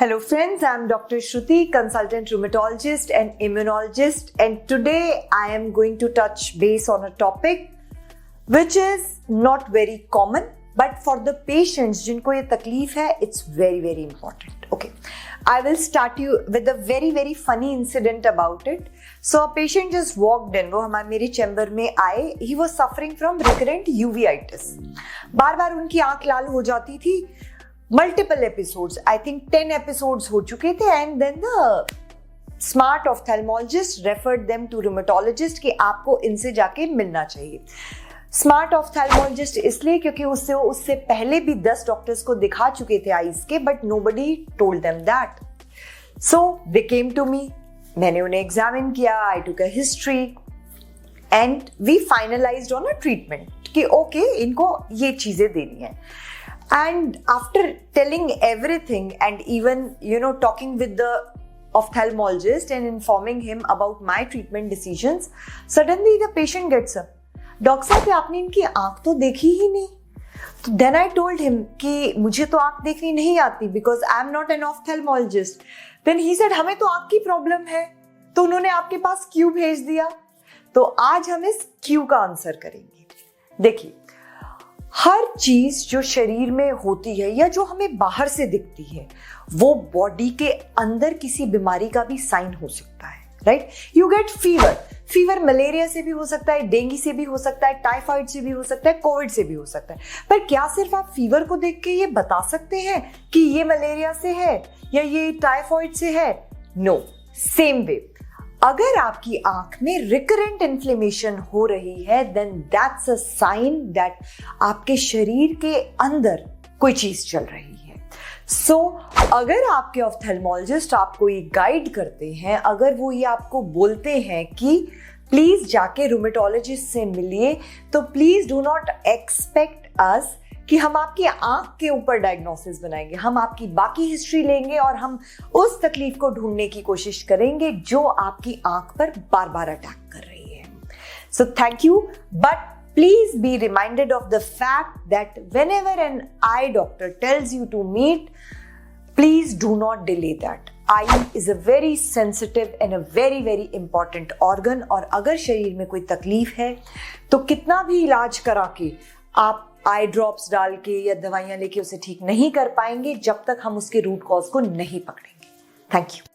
Hello friends, I am Dr. Shruti, consultant rheumatologist and immunologist, and today I am going to touch base on a topic which is not very common, but for the patients जिनको ये तकलीफ है, it's very important. Okay, I will start you with a very funny incident about it. So a patient just walked in, वो मेरे chamber में आए. He was suffering from recurrent uveitis. बार उनकी आंख लाल हो जाती थी. Multiple episodes, I think 10 episodes हो चुके थे, and then the smart ophthalmologist referred them to rheumatologist कि आपको इनसे जाके मिलना चाहिए. स्मार्ट ऑफ्थेल्मोलॉजिस्ट इसलिए क्योंकि उससे पहले भी 10 डॉक्टर्स को दिखा चुके थे आईज के, but nobody told them that. So they came to me, मैंने उन्हें एग्जामिन किया, I took a history and we finalized on a treatment कि ओके इनको ये चीजें देनी है. And after telling everything and even talking with the ophthalmologist and informing him about my treatment decisions, suddenly the patient gets up. Doctor साहब आपने इनकी आंख तो देखी ही नहीं. तो then I told him कि मुझे तो आंख देखनी नहीं आती because I am not an ophthalmologist. Then he said हमें तो आंख की प्रॉब्लम है, तो उन्होंने आपके पास क्यों भेज दिया. तो आज हम इस क्यों का आंसर करेंगे. देखिए, हर चीज जो शरीर में होती है या जो हमें बाहर से दिखती है वो बॉडी के अंदर किसी बीमारी का भी साइन हो सकता है. Right, you get fever malaria से भी हो सकता है, डेंगू से भी हो सकता है, टाइफाइड से भी हो सकता है, कोविड से भी हो सकता है. पर क्या सिर्फ आप फीवर को देख के ये बता सकते हैं कि ये मलेरिया से है या ये टाइफाइड से है. नो, सेम वे अगर आपकी आंख में रिकरेंट इन्फ्लेमेशन हो रही है, then that's a sign that आपके शरीर के अंदर कोई चीज चल रही है. सो अगर आपके ऑफ्थेल्मोलॉजिस्ट आपको ये गाइड करते हैं, अगर वो ये आपको बोलते हैं कि प्लीज जाके रूमेटोलॉजिस्ट से मिलिए, तो please do not expect us कि हम आपकी आंख के ऊपर डायग्नोसिस बनाएंगे. हम आपकी बाकी हिस्ट्री लेंगे और हम उस तकलीफ को ढूंढने की कोशिश करेंगे जो आपकी आंख पर बार अटैक कर रही है. So thank you, but please be reminded of the fact that whenever an eye doctor tells you to meet, please do not delay that. Eye is a very sensitive and a very important organ, और अगर शरीर में कोई तकलीफ है तो कितना भी इलाज करा के आप आई ड्रॉप्स डाल के या दवाइयां लेके उसे ठीक नहीं कर पाएंगे जब तक हम उसके रूट कॉज को नहीं पकड़ेंगे. Thank you.